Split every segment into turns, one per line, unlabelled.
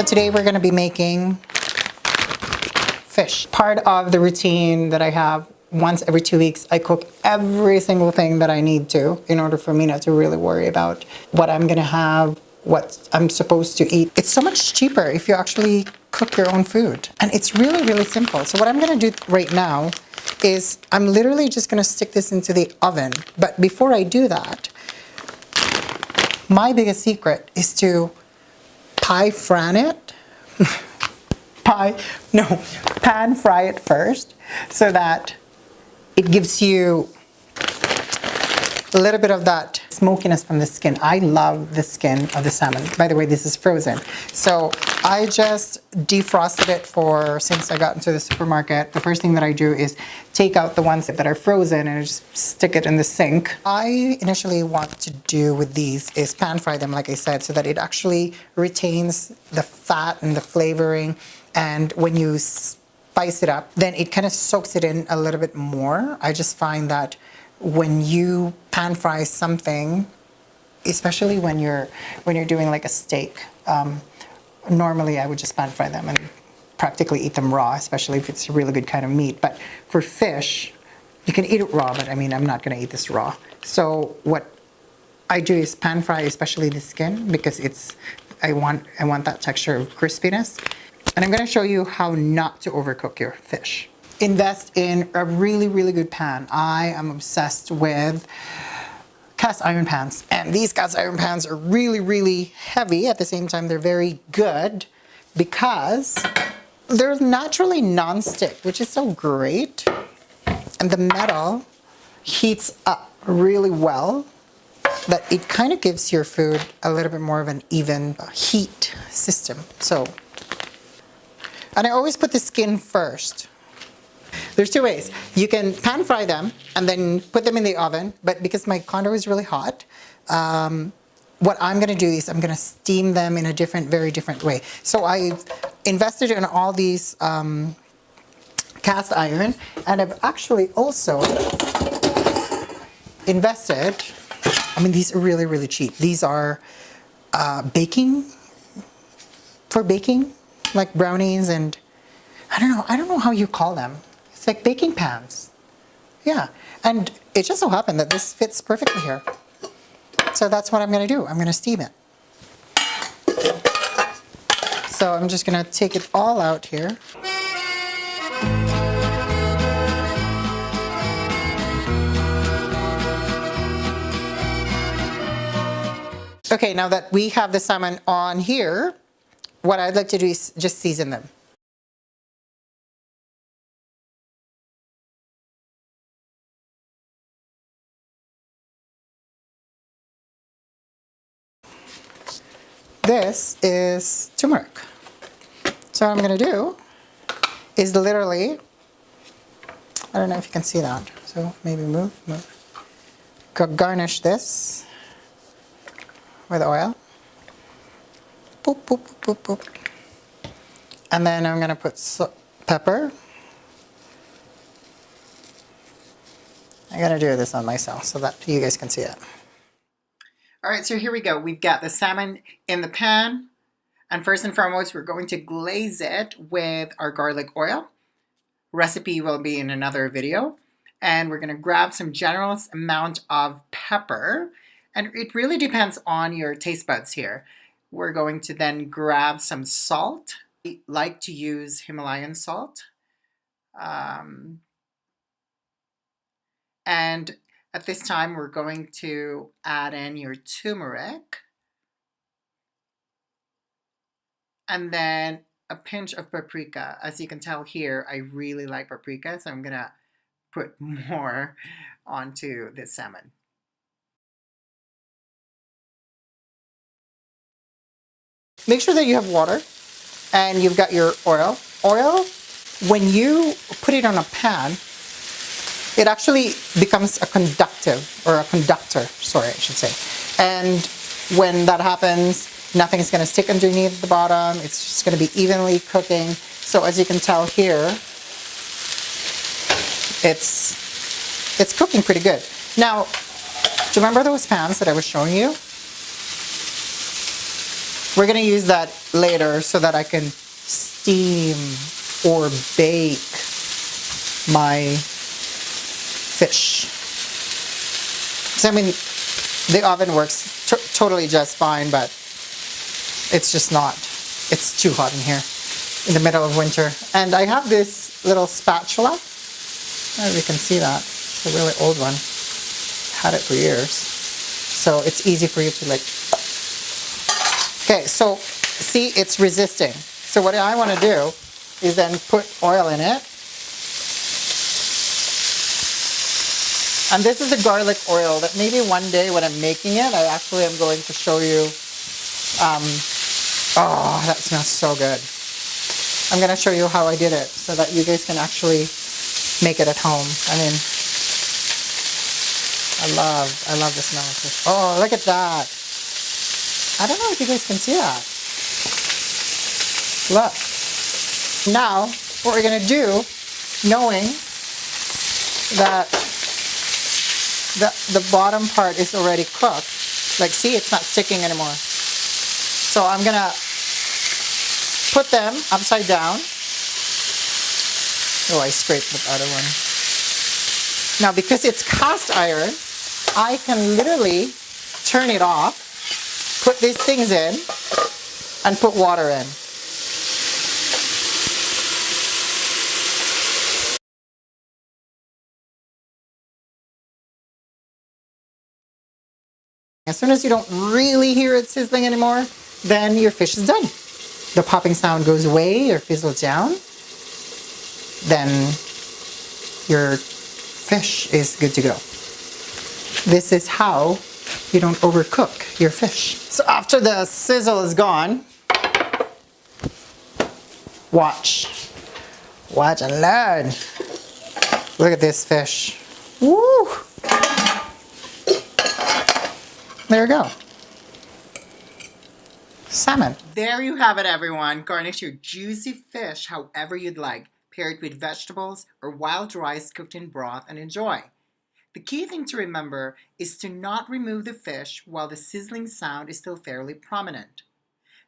So today we're going to be making fish. Part of the routine that I have, once every 2 weeks, I cook every single thing that I need to in order for me not to really worry about what I'm going to have, what I'm supposed to eat. It's so much cheaper if you actually cook your own food. And it's really, really simple. So what I'm going to do right now is I'm literally just going to stick this into the oven. But before I do that, my biggest secret is to pan fry it first so that it gives you a little bit of that smokiness from the skin. I love the skin of the salmon. By the way, this is frozen. So I just defrosted it since I got into the supermarket. The first thing that I do is take out the ones that are frozen and I just stick it in the sink. I initially want to do with these is pan fry them, like I said, so that it actually retains the fat and the flavoring. And when you spice it up, then it kind of soaks it in a little bit more. I just find that when you pan fry something, especially when you're doing like a steak, normally I would just pan fry them and practically eat them raw, especially if it's a really good kind of meat. But for fish, you can eat it raw, but I mean, I'm not going to eat this raw. So what I do is pan fry, especially the skin, because I want that texture of crispiness. And I'm going to show you how not to overcook your fish. Invest in a really, really good pan. I am obsessed with cast iron pans. And these cast iron pans are really, really heavy. At the same time, they're very good because they're naturally non-stick, which is so great. And the metal heats up really well, that it kind of gives your food a little bit more of an even heat system. And I always put the skin first. There's two ways. You can pan fry them and then put them in the oven, but because my condo is really hot, what I'm going to do is I'm going to steam them in a very different way. So I've invested in all these cast iron, and I've actually also invested, I mean, these are really, really cheap. These are baking, like brownies, and I don't know how you call them. It's like baking pans. Yeah, and it just so happened that this fits perfectly here. So that's what I'm going to do. I'm going to steam it. So I'm just going to take it all out here. Okay, now that we have the salmon on here, what I'd like to do is just season them. This is turmeric. So what I'm going to do is literally, I don't know if you can see that, so maybe move. Garnish this with oil. Boop, boop, boop, boop, boop. And then I'm going to put pepper. I'm going to do this on myself so that you guys can see it. All right, so here we go. We've got the salmon in the pan. And first and foremost, we're going to glaze it with our garlic oil. Recipe will be in another video. And we're going to grab some generous amount of pepper. And it really depends on your taste buds here. We're going to then grab some salt. I like to use Himalayan salt. And at this time, we're going to add in your turmeric. And then a pinch of paprika. As you can tell here, I really like paprika, so I'm going to put more onto the salmon. Make sure that you have water and you've got your oil. Oil, when you put it on a pan, it actually becomes a conductor, sorry, I should say. And when that happens, nothing is going to stick underneath the bottom. It's just going to be evenly cooking. So as you can tell here, it's cooking pretty good. Now, do you remember those pans that I was showing you? We're gonna use that later so that I can steam or bake my fish. So I mean, the oven works totally just fine, but it's just not. It's too hot in here in the middle of winter. And I have this little spatula. I don't know if you can see that. It's a really old one. Had it for years. So it's easy for you to like. Okay, so see, it's resisting. So what I want to do is then put oil in it. And this is a garlic oil that maybe one day when I'm making it, I actually am going to show you. Oh, that smells so good. I'm going to show you how I did it so that you guys can actually make it at home. I mean, I love the smell of this. Oh, look at that. I don't know if you guys can see that. Look. Now, what we're going to do, knowing that the bottom part is already cooked, like see, it's not sticking anymore. So I'm going to put them upside down. Oh, I scraped the other one. Now, because it's cast iron, I can literally turn it off, put these things in, and put water in. As soon as you don't really hear it sizzling anymore, then your fish is done. The popping sound goes away or fizzles down. Then your fish is good to go. This is how you don't overcook your fish. So after the sizzle is gone, watch and learn. Look at this fish. Woo! There you go. Salmon. There you have it, everyone. Garnish your juicy fish however you'd like. Pair it with vegetables or wild rice cooked in broth and enjoy. The key thing to remember is to not remove the fish while the sizzling sound is still fairly prominent.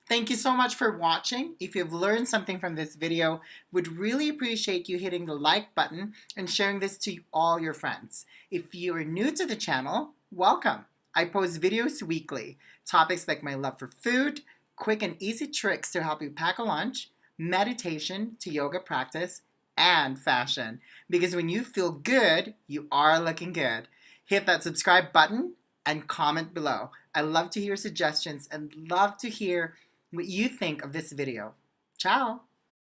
Thank you so much for watching. If you've learned something from this video, would really appreciate you hitting the like button and sharing this to all your friends. If you are new to the channel, welcome. I post videos weekly. Topics like my love for food, quick and easy tricks to help you pack a lunch, meditation to yoga practice, and fashion. Because when you feel good, you are looking good. Hit that subscribe button and comment below. I love to hear suggestions and love to hear what you think of this video. Ciao!